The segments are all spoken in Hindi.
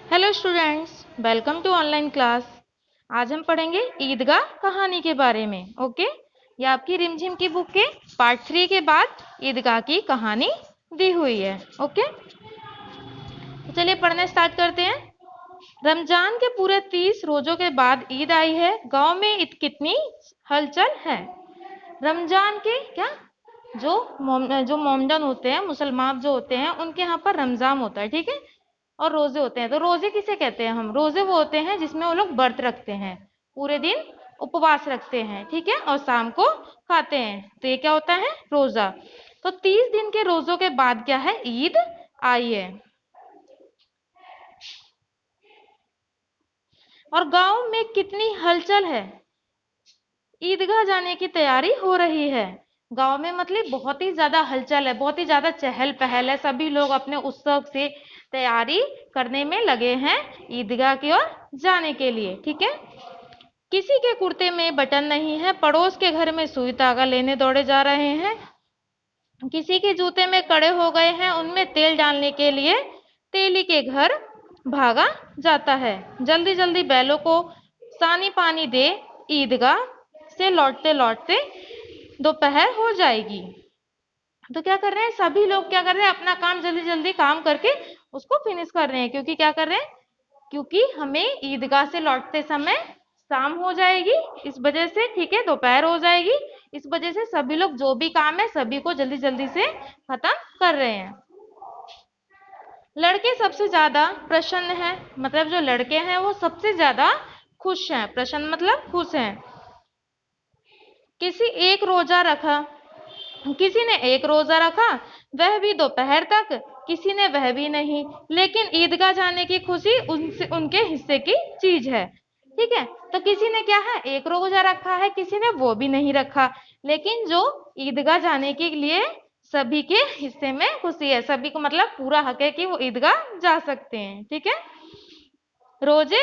Hello students, welcome to online class. आज हम पढ़ेंगे ईदगाह कहानी के बारे में। ओके, ये आपकी रिमझिम की बुक के पार्ट 3 के बाद ईदगाह की कहानी दी हुई है। ओके, तो चलिए पढ़ना स्टार्ट करते हैं। रमजान के पूरे 30 रोजों के बाद ईद आई है। गांव में कितनी हलचल है। रमजान के क्या जो मोमडन होते हैं, मुसलमान जो होते हैं, उनके यहाँ पर रमजान होता है, ठीक है। और रोजे होते हैं। तो रोजे किसे कहते हैं हम? रोजे वो होते हैं जिसमें वो लोग व्रत रखते हैं, पूरे दिन उपवास रखते हैं, ठीक है, और शाम को खाते हैं। तो ये क्या होता है? रोजा। तो 30 दिन के रोजों के बाद क्या है? ईद आई है। और गांव में कितनी हलचल है। ईदगाह जाने की तैयारी हो रही है। गांव में मतलब बहुत ही ज्यादा हलचल है, बहुत ही ज्यादा चहल पहल है। सभी लोग अपने उत्सव से तैयारी करने में लगे हैं ईदगाह की ओर जाने के लिए, ठीक है। किसी के कुर्ते में बटन नहीं है, पड़ोस के घर में सुई धागा लेने दौड़े जा रहे हैं। किसी के जूते में कड़े हो गए हैं, उनमें तेल डालने के लिए तेली के घर भागा जाता है। जल्दी जल्दी बैलों को सानी पानी दे, ईदगाह से लौटते लौटते दोपहर हो जाएगी। तो क्या कर रहे हैं सभी लोग? क्या कर रहे हैं? अपना काम जल्दी जल्दी काम करके उसको फिनिश कर रहे हैं। क्योंकि क्या कर रहे हैं? क्योंकि हमें ईदगाह से लौटते समय शाम हो जाएगी, इस वजह से, ठीक है, दोपहर हो जाएगी। इस वजह से सभी लोग जो भी काम है सभी को जल्दी जल्दी से खत्म कर रहे हैं। लड़के सबसे ज्यादा प्रसन्न हैं, मतलब जो लड़के हैं वो सबसे ज्यादा खुश हैं। प्रसन्न मतलब खुश हैं। किसी ने एक रोजा रखा, वह भी दोपहर तक। किसी ने वह भी नहीं। लेकिन ईदगाह जाने की खुशी उनसे उनके हिस्से की चीज है, ठीक है। तो किसी ने क्या है? एक रोजा रखा है, किसी ने वो भी नहीं रखा। लेकिन जो ईदगाह जाने के लिए सभी के हिस्से में खुशी है, सभी को मतलब पूरा हक है कि वो ईदगाह जा सकते हैं, ठीक है। रोजे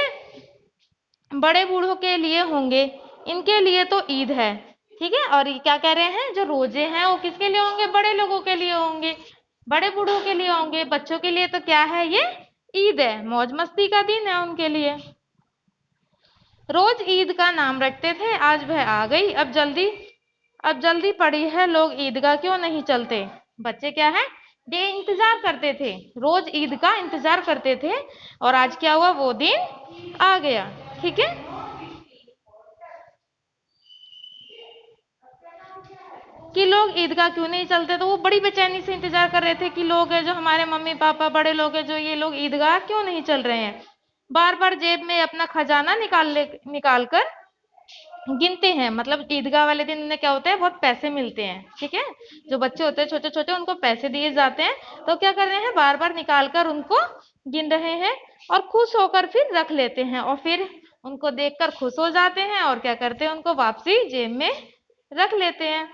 बड़े बूढ़ों के लिए होंगे, इनके लिए तो ईद है, ठीक है। और ये क्या कह रहे हैं? जो रोजे हैं वो किसके लिए होंगे? बड़े लोगों के लिए होंगे, बड़े बूढ़ों के लिए होंगे। बच्चों के लिए तो क्या है? ये ईद है, मौज मस्ती का दिन है उनके लिए। रोज ईद का नाम रखते थे, आज वह आ गई। अब जल्दी पड़ी है, लोग ईदगाह क्यों नहीं चलते? बच्चे क्या है? ये इंतजार करते थे, रोज ईद का इंतजार करते थे। और आज क्या हुआ? वो दिन आ गया, ठीक है। कि लोग ईदगाह क्यों नहीं चलते? तो वो बड़ी बेचैनी से इंतजार कर रहे थे कि लोग हैं जो हमारे मम्मी पापा बड़े लोग हैं, जो ये लोग ईदगाह क्यों नहीं चल रहे हैं। बार बार जेब में अपना खजाना निकाल कर गिनते हैं। मतलब ईदगाह वाले दिन इन्हें क्या होता है? बहुत पैसे मिलते हैं, ठीक है। जो बच्चे होते हैं छोटे छोटे, उनको पैसे दिए जाते हैं। तो क्या कर रहे हैं? बार बार निकाल कर उनको गिन रहे हैं और खुश होकर फिर रख लेते हैं। और फिर उनको देखकर खुश हो जाते हैं और क्या करते हैं? उनको वापसी जेब में रख लेते हैं।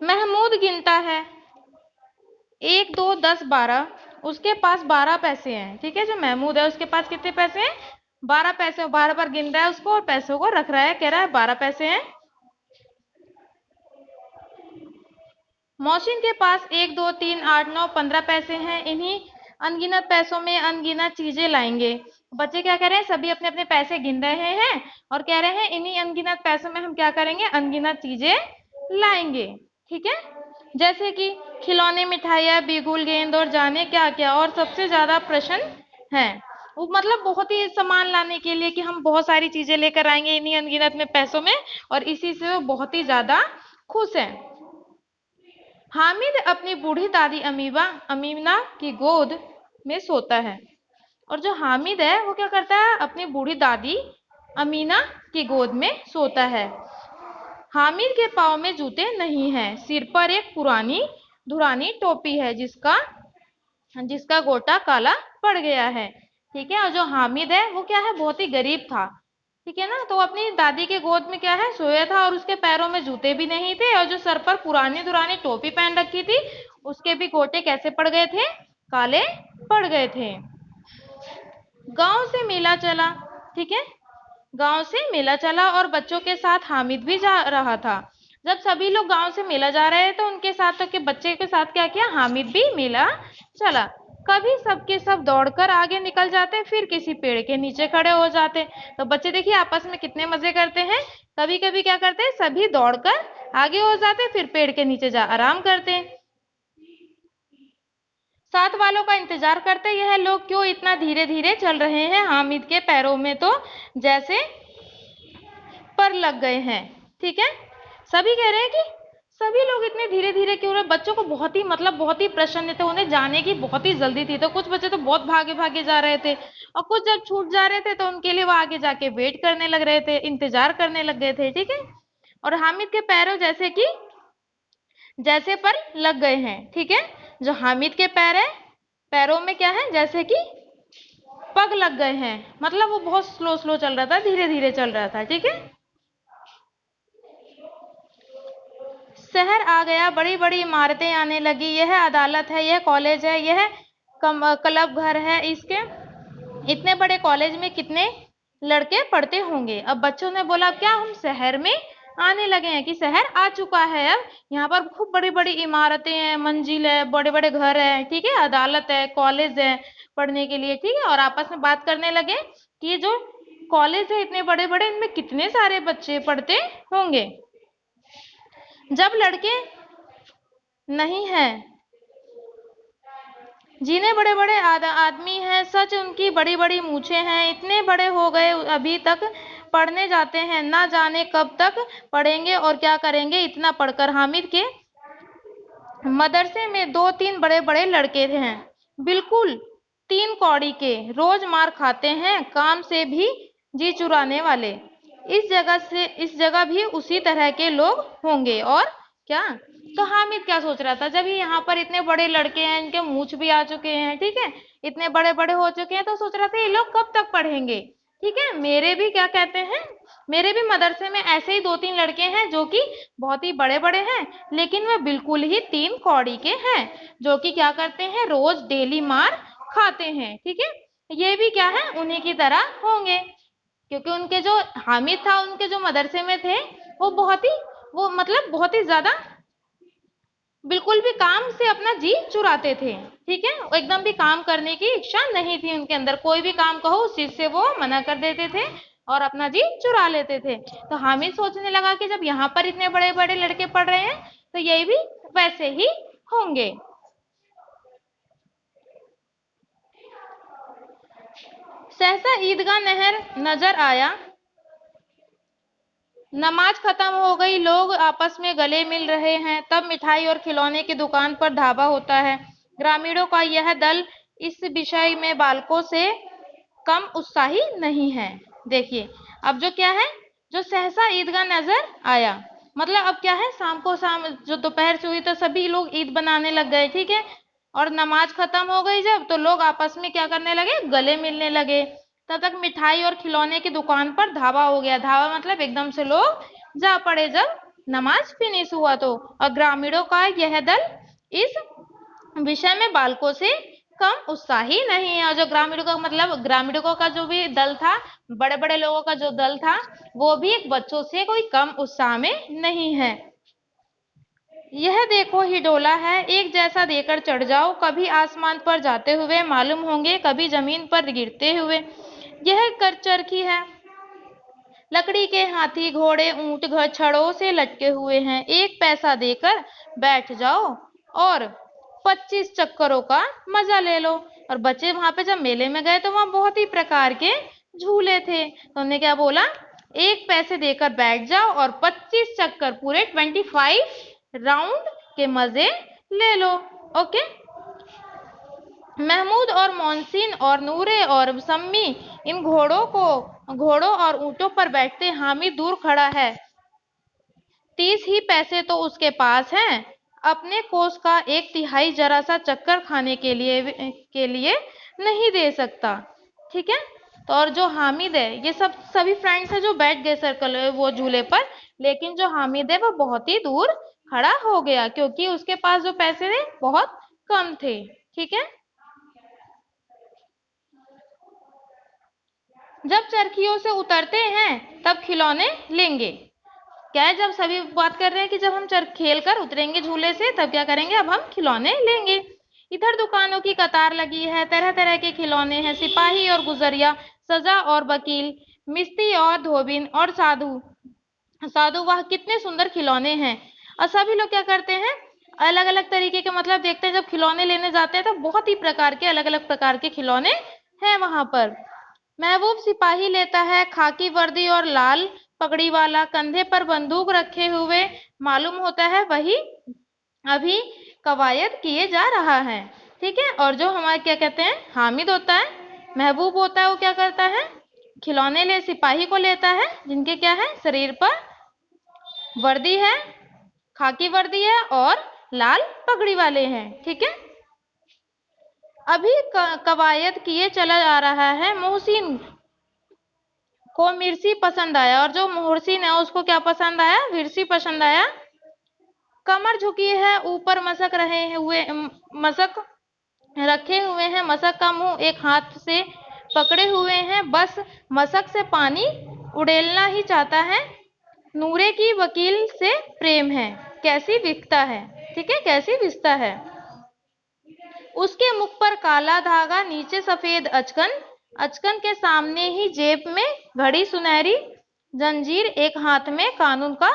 महमूद गिनता है, 1 2 10 12। उसके पास 12 पैसे हैं, ठीक है। जो महमूद है उसके पास कितने पैसे हैं? 12 पैसे। बार बार गिन रहा है उसको और पैसों को रख रहा है, कह रहा है 12 पैसे हैं। मोहसिन के पास 1 2 3 8 9 15 पैसे हैं। इन्हीं अनगिनत पैसों में अनगिनत चीजें लाएंगे। बच्चे क्या कह रहे हैं? सभी अपने अपने पैसे गिन रहे हैं और कह रहे हैं इन्हीं अनगिनत पैसों में हम क्या करेंगे? अनगिनत चीजें लाएंगे, ठीक है। जैसे कि खिलौने, मिठाइयाँ, बिगुल, गेंद और जाने क्या क्या। और सबसे ज्यादा प्रश्न है, वो मतलब बहुत ही सामान लाने के लिए कि हम बहुत सारी चीजें लेकर आएंगे इन्हीं अनगिनत में पैसों में, और इसी से वो बहुत ही ज्यादा खुश है। हामिद अपनी बूढ़ी दादी अमीना की गोद में सोता है। और जो हामिद है वो क्या करता है? अपनी बूढ़ी दादी अमीना की गोद में सोता है। हामिद के पाँव में जूते नहीं हैं, सिर पर एक पुरानी धुरानी टोपी है जिसका जिसका गोटा काला पड़ गया है, ठीक है। और जो हामिद है वो क्या है? बहुत ही गरीब था, ठीक है ना। तो अपनी दादी के गोद में क्या है? सोया था और उसके पैरों में जूते भी नहीं थे। और जो सर पर पुरानी दुरानी टोपी पहन रखी थी उसके भी गोटे कैसे पड़ गए थे? काले पड़ गए थे। गांव से मेला चला, ठीक है। गांव से मेला चला और बच्चों के साथ हामिद भी जा रहा था। जब सभी लोग गांव से मेला जा रहे थे तो उनके साथ तो के बच्चे के साथ क्या किया? हामिद भी मेला चला। कभी सबके सब दौड़कर आगे निकल जाते, फिर किसी पेड़ के नीचे खड़े हो जाते। तो बच्चे देखिए आपस में कितने मजे करते हैं। कभी कभी क्या करते हैं, सभी दौड़कर आगे हो जाते, फिर पेड़ के नीचे जा आराम करते हैं। साथ वालों का इंतजार करते यह लोग क्यों इतना धीरे धीरे चल रहे हैं। हामिद के पैरों में तो जैसे पर लग गए हैं। ठीक है, सभी कह रहे हैं कि सभी लोग इतने धीरे धीरे क्यों रहे। बच्चों को बहुत ही बहुत ही प्रसन्न थे, उन्हें जाने की बहुत ही जल्दी थी। तो कुछ बच्चे तो बहुत भागे भागे जा रहे थे, और कुछ जब छूट जा रहे थे तो उनके लिए वो आगे जाके वेट करने लग रहे थे, इंतजार करने लग गए थे। ठीक है, और हामिद के पैरों जैसे पर लग गए हैं। ठीक है, जो हामिद के पैर है, पैरों में क्या है, जैसे कि पग लग गए हैं। मतलब वो बहुत स्लो स्लो चल रहा था, धीरे धीरे चल रहा था। ठीक है, शहर आ गया, बड़ी बड़ी इमारतें आने लगी। यह अदालत है, यह कॉलेज है, यह क्लब घर है। इसके इतने बड़े कॉलेज में कितने लड़के पढ़ते होंगे। अब बच्चों ने बोला क्या हम शहर में आने लगे हैं, कि शहर आ चुका है। अब यहाँ पर खूब बड़ी बड़ी इमारतें हैं, मंजिल है, बड़े बड़े घर है। ठीक है, अदालत है, कॉलेज है पढ़ने के लिए। ठीक है, और आपस में बात करने लगे कि जो कॉलेज है इतने बड़े बड़े, इनमें कितने सारे बच्चे पढ़ते होंगे। जब लड़के नहीं है, जिन्हें बड़े बड़े आदमी हैं, सच उनकी बड़ी बड़ी मूछें हैं। इतने बड़े हो गए अभी तक पढ़ने जाते हैं, ना जाने कब तक पढ़ेंगे और क्या करेंगे इतना पढ़कर। हामिद के मदरसे में 2-3 बड़े बड़े लड़के हैं, बिल्कुल 3 कौड़ी के, रोज मार खाते हैं, काम से भी जी चुराने वाले। इस जगह भी उसी तरह के लोग होंगे। और क्या, तो हामिद क्या सोच रहा था, जब ये यहाँ पर इतने बड़े लड़के हैं, इनके मूछ भी आ चुके हैं, ठीक है, इतने बड़े बड़े हो चुके हैं, तो सोच रहा था ये लोग कब तक पढ़ेंगे। ठीक है, मेरे भी क्या कहते हैं, मेरे भी मदरसे में ऐसे ही 2-3 लड़के हैं जो कि बहुत ही बड़े बड़े हैं, लेकिन वे बिल्कुल ही 3 कौड़ी के हैं, जो कि क्या करते हैं, रोज डेली मार खाते हैं। ठीक है, ये भी क्या है, उन्हीं की तरह होंगे, क्योंकि उनके जो हामिद था, उनके जो मदरसे में थे, वो बहुत ही ज्यादा बिल्कुल भी काम से अपना जी चुराते थे। ठीक है, एकदम भी काम करने की इच्छा नहीं थी उनके अंदर। कोई भी काम कहो उस चीज से वो मना कर देते थे और अपना जी चुरा लेते थे। तो हामिद सोचने लगा कि जब यहाँ पर इतने बड़े बड़े लड़के पढ़ रहे हैं, तो ये भी वैसे ही होंगे। सहसा ईदगाह नहर नजर आया, नमाज खत्म हो गई, लोग आपस में गले मिल रहे हैं। तब मिठाई और खिलौने की दुकान पर धावा होता है। ग्रामीणों का यह दल इस विषय में बालकों से कम उत्साही नहीं है। देखिए, अब जो क्या है, जो सहसा ईदगाह नजर आया, मतलब अब क्या है, शाम जो दोपहर से हुई तो सभी लोग ईद बनाने लग गए। ठीक है, और नमाज खत्म हो गई जब, तो लोग आपस में क्या करने लगे, गले मिलने लगे। तब तक मिठाई और खिलौने की दुकान पर धावा हो गया। धावा मतलब एकदम से लोग जा पड़े जब नमाज फिनिश हुआ तो। और ग्रामीणों का यह दल इस विषय में बालकों से कम उत्साही नहीं है। और जो ग्रामीणों का मतलब, ग्रामीणों का जो भी दल था, बड़े बड़े लोगों का जो दल था, वो भी एक बच्चों से कोई कम उत्साह में नहीं है। यह देखो हिडोला है, एक जैसा देकर चढ़ जाओ, कभी आसमान पर जाते हुए मालूम होंगे, कभी जमीन पर गिरते हुए। यह चरखी है, लकड़ी के हाथी घोड़े ऊंट छड़ों से लटके हुए हैं। 1 पैसा देकर बैठ जाओ और 25 चक्करों का मजा ले लो। और बच्चे वहां पे जब मेले में गए तो वहां बहुत ही प्रकार के झूले थे, तो उन्होंने क्या बोला, 1 पैसे देकर बैठ जाओ और 25 चक्कर, पूरे 25 राउंड के मजे ले लो। ओके, महमूद और मोहसिन और नूरे और सम्मी इन घोड़ों और ऊंटों पर बैठते, हामिद दूर खड़ा है। 30 ही पैसे तो उसके पास हैं, अपने कोष का 1/3 जरा सा चक्कर खाने के लिए नहीं दे सकता। ठीक है, तो और जो हामिद है, ये सभी फ्रेंड्स हैं जो बैठ गए सर्कल में वो झूले पर, लेकिन जो हामिद है वो बहुत ही दूर खड़ा हो गया, क्योंकि उसके पास जो पैसे थे बहुत कम थे। ठीक है, जब चरखियों से उतरते हैं तब खिलौने लेंगे। क्या है, जब सभी बात कर रहे हैं कि जब हम खेल कर उतरेंगे झूले से, तब क्या करेंगे, अब हम खिलौने लेंगे। इधर दुकानों की कतार लगी है, तरह तरह के खिलौने हैं, सिपाही और गुजरिया, सजा और वकील, मिस्ती और धोबिन और साधु। साधु, वाह कितने सुंदर खिलौने हैं। और सभी लोग क्या करते हैं, अलग अलग तरीके के मतलब देखते हैं, जब खिलौने लेने जाते हैं तो बहुत ही प्रकार के अलग अलग प्रकार के खिलौने हैं वहां पर। महबूब सिपाही लेता है खाकी वर्दी और लाल पगड़ी वाला, कंधे पर बंदूक रखे हुए, मालूम होता है वही अभी कवायद किए जा रहा है। ठीक है, और जो हमारे क्या कहते हैं, हामिद होता है, महबूब होता है, वो क्या करता है, खिलौने ले सिपाही को लेता है जिनके क्या है, शरीर पर वर्दी है, खाकी वर्दी है और लाल पगड़ी वाले हैं। ठीक है, अभी कवायद किए चला जा रहा है। मोहसिन को मिर्ची पसंद आया, और जो मोहसिन है उसको क्या पसंद आया, मिर्ची पसंद आया। कमर झुकी है, ऊपर मसक रहे हुए मसक रखे हुए हैं, मसक का मुंह एक हाथ से पकड़े हुए हैं, बस मसक से पानी उड़ेलना ही चाहता है। नूरे की वकील से प्रेम है, कैसी बिकता है। ठीक है, कैसी बिकता है। उसके मुख पर काला धागा, नीचे सफेद अचकन, अचकन के सामने ही जेब में घड़ी सुनहरी, जंजीर एक हाथ में, कानून का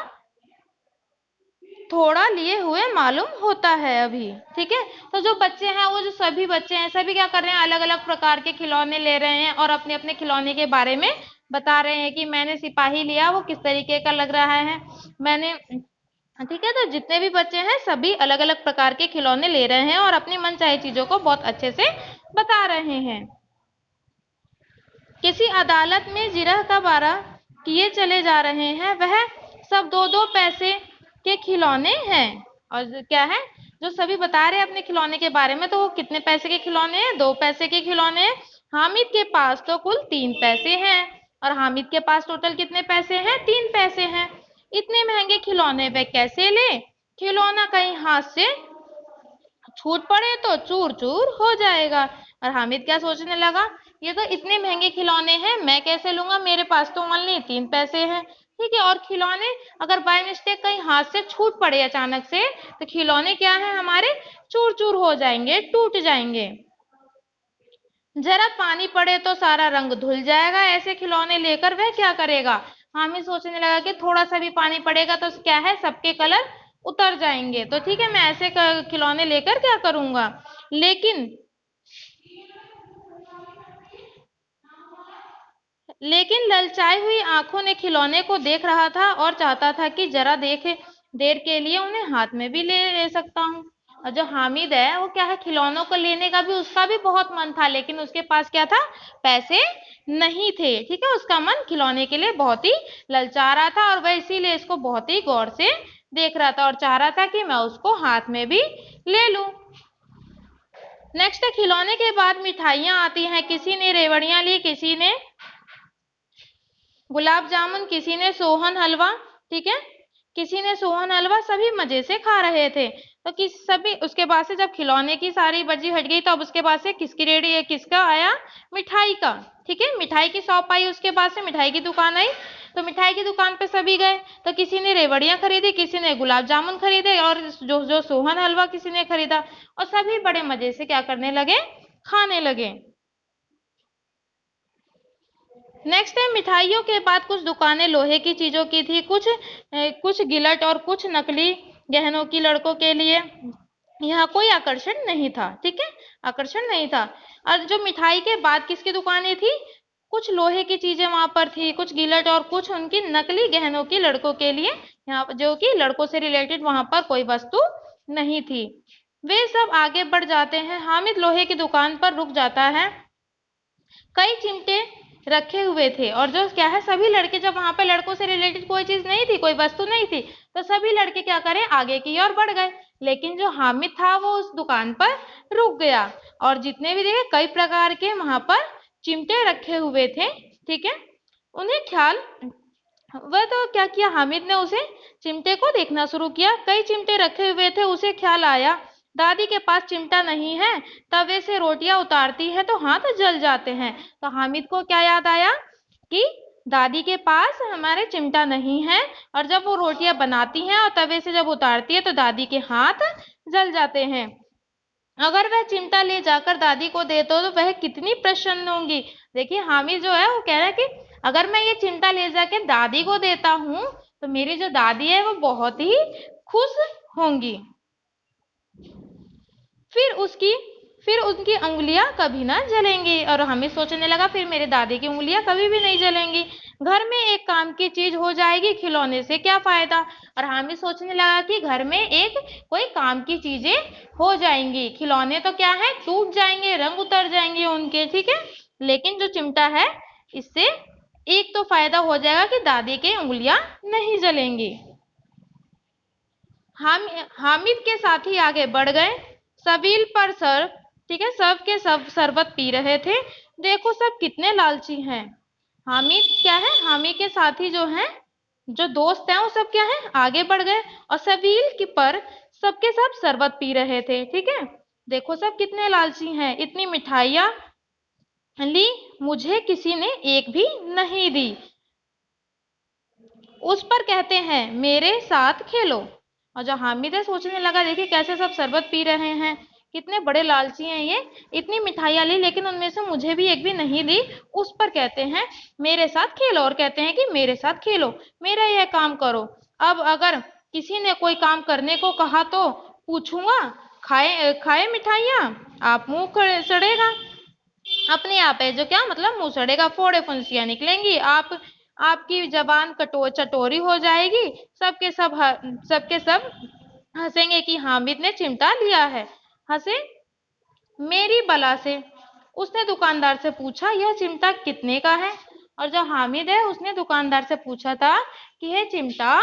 थोड़ा लिए हुए मालूम होता है अभी। ठीक है, तो जो बच्चे हैं, वो जो सभी बच्चे हैं, सभी क्या कर रहे हैं, अलग अलग प्रकार के खिलौने ले रहे हैं और अपने अपने खिलौने के बारे में बता रहे हैं कि मैंने सिपाही लिया, वो किस तरीके का लग रहा है, मैंने। ठीक है, तो जितने भी बच्चे हैं सभी अलग अलग प्रकार के खिलौने ले रहे हैं और अपनी मनचाही चीजों को बहुत अच्छे से बता रहे हैं। किसी अदालत में जिरह का बारह किए चले जा रहे हैं, वह सब दो दो पैसे के खिलौने हैं। और क्या है, जो सभी बता रहे हैं अपने खिलौने के बारे में, तो वो कितने पैसे के खिलौने हैं, 2 पैसे के खिलौने हैं। हामिद के पास तो कुल 3 पैसे हैं, और हामिद के पास टोटल कितने पैसे हैं, 3 पैसे हैं। इतने महंगे खिलौने वे कैसे ले, खिलौना कहीं हाथ से छूट पड़े तो चूर चूर हो जाएगा। और हामिद क्या सोचने लगा, ये तो इतने महंगे खिलौने हैं, मैं कैसे लूंगा, मेरे पास तो ओनली 3 पैसे हैं। ठीक है, और खिलौने अगर बाय मिस्टेक कहीं हाथ से छूट पड़े अचानक से, तो खिलौने क्या है हमारे, चूर चूर हो जाएंगे, टूट जाएंगे। जरा पानी पड़े तो सारा रंग धुल जाएगा, ऐसे खिलौने लेकर वह क्या करेगा। हामिद सोचने लगा कि थोड़ा सा भी पानी पड़ेगा तो क्या है, सबके कलर उतर जाएंगे, तो ठीक है मैं ऐसे खिलौने लेकर क्या करूंगा। लेकिन ललचाई हुई आंखों ने खिलौने को देख रहा था और चाहता था कि जरा देखे देर के लिए उन्हें हाथ में भी ले सकता हूँ। और जो हामिद है वो क्या है, खिलौनों को लेने का भी उसका भी बहुत मन था, लेकिन उसके पास क्या था, पैसे नहीं थे। ठीक है, उसका मन खिलौने के लिए बहुत ही ललचा रहा था, और वह इसीलिए इसको बहुत ही गौर से देख रहा था और चाह रहा था कि मैं उसको हाथ में भी ले लूं। नेक्स्ट, खिलौने के बाद मिठाइयां आती हैं। किसी ने रेवड़ियां ली, किसी ने गुलाब जामुन, किसी ने सोहन हलवा। ठीक है, किसी ने सोहन हलवा, सभी मजे से खा रहे थे। तो किस सभी उसके बाद से जब खिलौने की सारी बजी हट गई, तो अब उसके बाद से किसकी रेडी है, किसका आया, मिठाई का। ठीक है, मिठाई की शॉप आई, उसके बाद से मिठाई की दुकान आई। तो मिठाई की दुकान पे सभी गए, तो किसी ने रेवड़ियां खरीदी, किसी ने गुलाब जामुन खरीदे, और जो जो सोहन हलवा किसी ने खरीदा, और सभी बड़े मजे से क्या करने लगे, खाने लगे। नेक्स्ट है, मिठाइयों के बाद कुछ दुकानें लोहे की चीजों की थी, कुछ गिलट और कुछ नकली गहनों की लड़कों के लिए। यहाँ कोई आकर्षण नहीं था। ठीक है, आकर्षण नहीं था। और जो मिठाई के बाद किसकी दुकानें थी, कुछ लोहे की चीजें वहां पर थी, कुछ गिलट और कुछ उनकी नकली गहनों की लड़कों के लिए, यहाँ जो कि लड़कों से रिलेटेड वहां पर कोई वस्तु नहीं थी। वे सब आगे बढ़ जाते हैं। हामिद लोहे की दुकान पर रुक जाता है। कई चिमटे रखे हुए थे, और जो क्या है, सभी लड़के जब वहां पे लड़कों से रिलेटेड कोई चीज नहीं थी, कोई वस्तु नहीं थी, तो सभी लड़के क्या करें, आगे की ओर बढ़ गए। लेकिन जो हामिद था वो उस दुकान पर रुक गया, और जितने भी देखे कई प्रकार के वहां पर चिमटे रखे हुए थे। ठीक है, उन्हें ख्याल, वह तो क्या किया, हामिद ने उसे चिमटे को देखना शुरू किया। कई चिमटे रखे हुए थे, उसे ख्याल आया दादी के पास चिमटा नहीं है, तवे से रोटियां उतारती है तो हाथ जल जाते हैं। तो हामिद को क्या याद आया कि दादी के पास हमारे चिमटा नहीं है, और जब वो रोटियां बनाती हैं और तवे से जब उतारती है तो दादी के हाथ जल जाते हैं। अगर वह चिमटा ले जाकर दादी को दे तो वह कितनी प्रसन्न होंगी। देखिए हामिद जो है वो कह रहा है कि अगर मैं ये चिमटा ले जाके दादी को देता हूँ तो मेरी जो दादी है वो बहुत ही खुश होंगी। फिर उसकी फिर उनकी उंगलियां कभी ना जलेंगी। और हमें सोचने लगा फिर मेरे दादी की उंगलियां कभी भी नहीं जलेंगी, घर में एक काम की चीज हो जाएगी, खिलौने से क्या फायदा। और हमें सोचने लगा कि घर में एक कोई काम की चीजें हो जाएंगी, खिलौने तो क्या है टूट जाएंगे, रंग उतर जाएंगे उनके, ठीक है, लेकिन जो चिमटा है इससे एक तो फायदा हो जाएगा कि दादी की उंगलियां नहीं जलेंगी। हम हामिद के साथी आगे बढ़ गए, सबील पर सर, ठीक है, सब के सब शरबत पी रहे थे। देखो सब कितने लालची हैं। हामिद क्या है, हामिद के साथी जो हैं, जो दोस्त हैं, वो सब क्या है आगे बढ़ गए और सबील की पर सबके सब शरबत पी रहे थे, ठीक है। देखो सब कितने लालची हैं, इतनी मिठाइयाँ ली, मुझे किसी ने एक भी नहीं दी। उस पर कहते हैं मेरे साथ खेलो। और जो हामिद है सोचने लगा देखिए कैसे सब शरबत पी रहे हैं, कितने बड़े लालची हैं ये, इतनी मिठाइयाँ ली लेकिन उनमें से मुझे भी एक भी नहीं दी। उस पर कहते हैं मेरे साथ खेलो और कहते हैं कि मेरे साथ खेलो, मेरा यह काम करो। अब अगर किसी ने कोई काम करने को कहा तो पूछूंगा, खाए खाए मिठाइयाँ, आप मुंह सड़ेगा अपने आप है जो क्या मतलब मुंह सड़ेगा, फोड़े फुंसियां निकलेंगी, आपकी जबान चटोरी हो जाएगी, सबके सब हंसेंगे कि हामिद ने चिमटा लिया है। हंसे मेरी बला से। उसने दुकानदार से पूछा यह चिमटा कितने का है। और जो हामिद है उसने दुकानदार से पूछा था कि यह चिमटा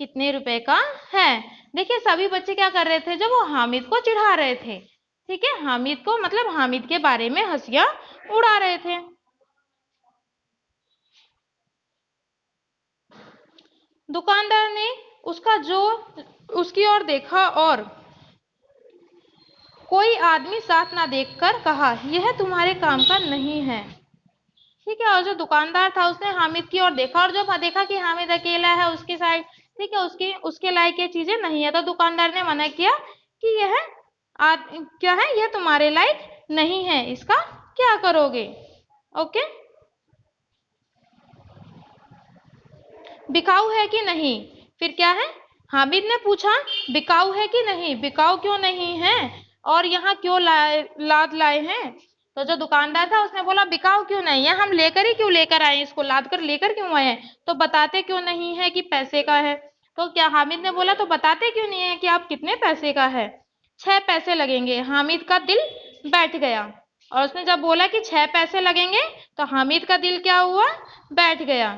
कितने रुपए का है। देखिए सभी बच्चे क्या कर रहे थे, जब वो हामिद को चिढ़ा रहे थे, ठीक है, हामिद को मतलब हामिद के बारे में हंसियां उड़ा रहे थे। दुकानदार ने उसकी ओर देखा और कोई आदमी साथ ना देखकर कहा यह तुम्हारे काम का नहीं है, ठीक है। और जो दुकानदार था उसने हामिद की ओर देखा और जब देखा कि हामिद अकेला है उसकी साइड, ठीक है, उसके लायक ये चीजें नहीं है, तो दुकानदार ने मना किया कि यह क्या है, यह तुम्हारे लायक नहीं है, इसका क्या करोगे। ओके, बिकाऊ है कि नहीं। फिर क्या है, हामिद ने पूछा बिकाऊ है कि नहीं, बिकाऊ क्यों नहीं है और यहाँ क्यों लाद लाए हैं। तो जो दुकानदार था उसने बोला बिकाऊ क्यों नहीं है, हम लेकर आए, इसको लाद कर लेकर क्यों आए हैं, तो बताते क्यों नहीं है कि पैसे का है। तो क्या हामिद ने बोला तो बताते क्यों नहीं है कि आप कितने पैसे का है। 6 पैसे लगेंगे। हामिद का दिल बैठ गया और उसने जब बोला कि 6 पैसे लगेंगे तो हामिद का दिल क्या हुआ, बैठ गया।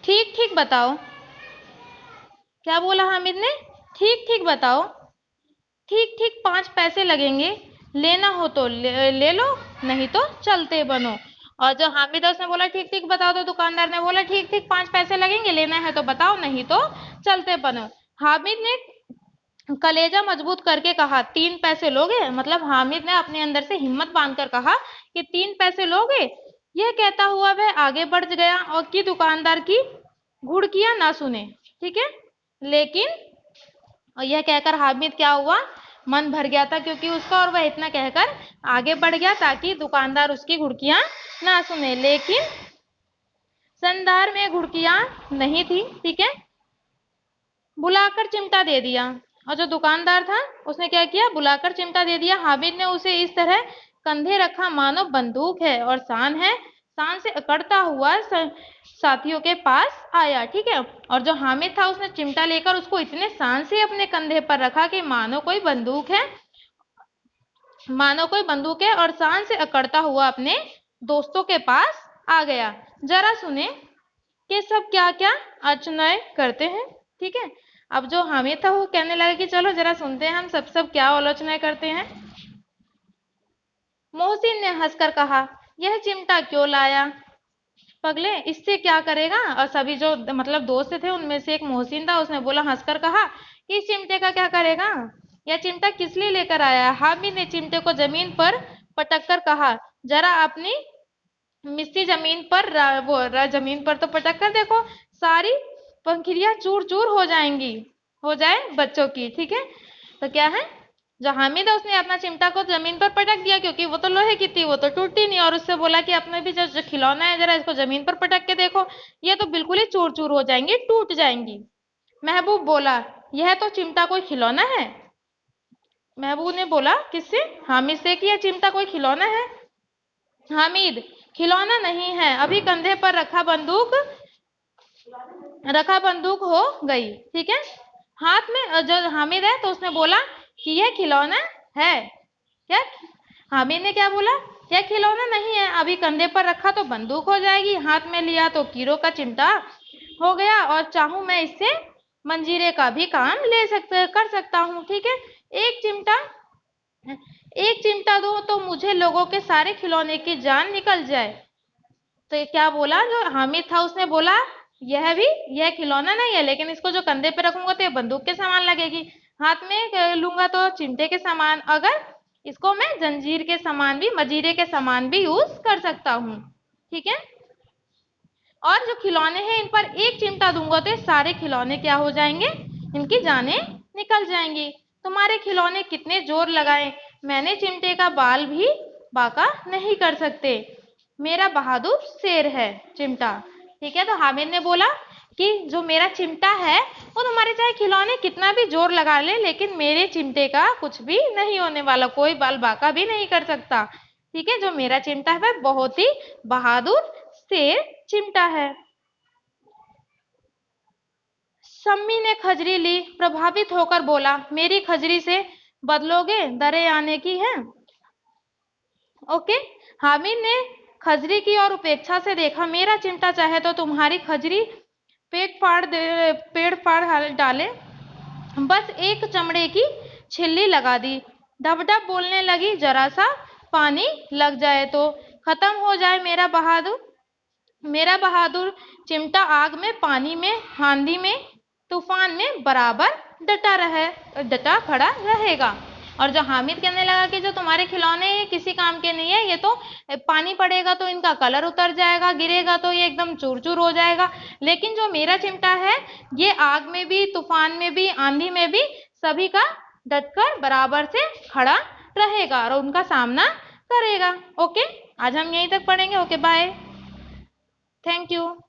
ठीक ठीक बताओ, क्या बोला हामिद ने, ठीक ठीक बताओ। ठीक ठीक 5 पैसे लगेंगे, लेना हो तो ले लो, नहीं तो चलते बनो। और जो हामिद है उसने बोला ठीक ठीक बताओ, तो दुकानदार ने बोला ठीक ठीक 5 पैसे लगेंगे, लेना है तो बताओ, नहीं तो चलते बनो। हामिद ने कलेजा मजबूत करके कहा 3 पैसे लोगे, मतलब हामिद ने अपने अंदर से हिम्मत बांधकर कहा कि 3 पैसे लोगे। यह कहता हुआ वह आगे बढ़ गया और कि दुकानदार की घुड़कियां ना सुने, ठीक है, लेकिन और यह कहकर हामिद क्या हुआ, मन भर गया था क्योंकि उसका, और वह इतना कहकर आगे बढ़ गया ताकि दुकानदार उसकी घुड़कियां ना सुने, लेकिन संदार में घुड़कियां नहीं थी, ठीक है, बुलाकर चिमटा दे दिया। और जो दुकानदार था उसने क्या किया, बुलाकर चिमटा दे दिया। हामिद ने उसे इस तरह कंधे रखा मानो बंदूक है और शान से अकड़ता हुआ साथियों के पास आया, ठीक है। और जो हामिद था उसने चिमटा लेकर उसको इतने शान से अपने कंधे पर रखा कि मानो कोई बंदूक है और शान से अकड़ता हुआ अपने दोस्तों के पास आ गया। जरा सुने कि सब क्या क्या अर्चनाएं करते हैं, ठीक है। अब जो हामिद था वो कहने लगा कि चलो जरा सुनते हैं हम सब क्या आलोचनाएं करते हैं। मोहसिन ने हंसकर कहा यह चिमटा क्यों लाया, पगले इससे क्या करेगा। और सभी जो मतलब दोस्त थे उनमें से एक मोहसिन था, उसने बोला हंसकर कहा कि इस चिमटे का क्या करेगा, यह चिमटा किस लिए लेकर आया। हामिद ने चिमटे को जमीन पर पटक कर कहा जरा अपनी मिस्सी जमीन पर तो पटक कर देखो, सारी पंखुड़ियां चूर चूर हो जाए बच्चों की, ठीक है। तो क्या है, जो हामिद है उसने अपना चिमटा को जमीन पर पटक दिया, क्योंकि वो तो लोहे की थी, वो तो टूटी नहीं, और उससे बोला कि अपने भी जो खिलौना है जरा इसको जमीन पर पटक के देखो, ये तो बिल्कुल ही चूर चूर हो जाएंगी, टूट जाएंगी। महबूब बोला, यह तो चिमटा कोई खिलौना है। महबूब ने बोला किससे? हामिद से, कि यह चिमटा कोई खिलौना है। हामिद, खिलौना नहीं है, अभी कंधे पर रखा बंदूक हो गई। ठीक है, हाथ में जो हामिद है तो उसने बोला कि यह खिलौना है। क्या? हामिद ने क्या बोला? यह खिलौना नहीं है, अभी कंधे पर रखा तो बंदूक हो जाएगी, हाथ में लिया तो कीरों का चिमटा हो गया, और चाहूं मैं इससे मंजीरे का भी काम कर सकता हूँ। ठीक है, एक चिमटा एक चिमटा दो तो मुझे लोगों के सारे खिलौने की जान निकल जाए। तो ये क्या बोला? जो हामिद था उसने बोला यह खिलौना नहीं है, लेकिन इसको जो कंधे पे रखूंगा तो ये बंदूक के समान लगेगी, हाथ में लूंगा तो चिमटे के समान, अगर इसको मैं जंजीर के समान भी, मजीरे के समान भी यूज कर सकता हूँ। ठीक है, और जो खिलौने हैं इन पर एक चिमटा दूंगा तो ये सारे खिलौने क्या हो जाएंगे? इनकी जानें निकल जाएंगी। तुम्हारे खिलौने कितने जोर लगाए, मैंने चिमटे का बाल भी बांका नहीं कर सकते। मेरा बहादुर शेर है चिमटा। ठीक है, तो हामिद ने बोला कि जो मेरा चिमटा है वो तुम्हारे चाहे खिलौने कितना भी जोर लगा ले, लेकिन मेरे चिमटे का कुछ भी नहीं होने वाला, कोई बाल बांका भी नहीं कर सकता। ठीक है, जो मेरा चिमटा है वह बहुत ही बहादुर शेर चिमटा है। सम्मी ने खजरी ली, प्रभावित होकर बोला, मेरी खजरी से बदलोगे? दरे आने की है। ओके, हामिद ने खजरी की और उपेक्षा से देखा, मेरा चिमटा चाहे तो तुम्हारी खजरी पेड़ फाड़ डाले, बस एक चमड़े की छिल्ली लगा दी। डब डब बोलने लगी, जरा सा पानी लग जाए तो खत्म हो जाए मेरा बहादुर चिमटा, आग में, पानी में, आंधी में, तूफान में बराबर डटा खड़ा रहेगा। और जो हामिद कहने लगा कि जो तुम्हारे खिलौने किसी काम के नहीं है, ये तो पानी पड़ेगा तो इनका कलर उतर जाएगा, गिरेगा तो ये एकदम चूर चूर हो जाएगा, लेकिन जो मेरा चिमटा है ये आग में भी, तूफान में भी, आंधी में भी सभी का डटकर बराबर से खड़ा रहेगा और उनका सामना करेगा। ओके, आज हम यहीं तक पढ़ेंगे। Okay, bye, thank you.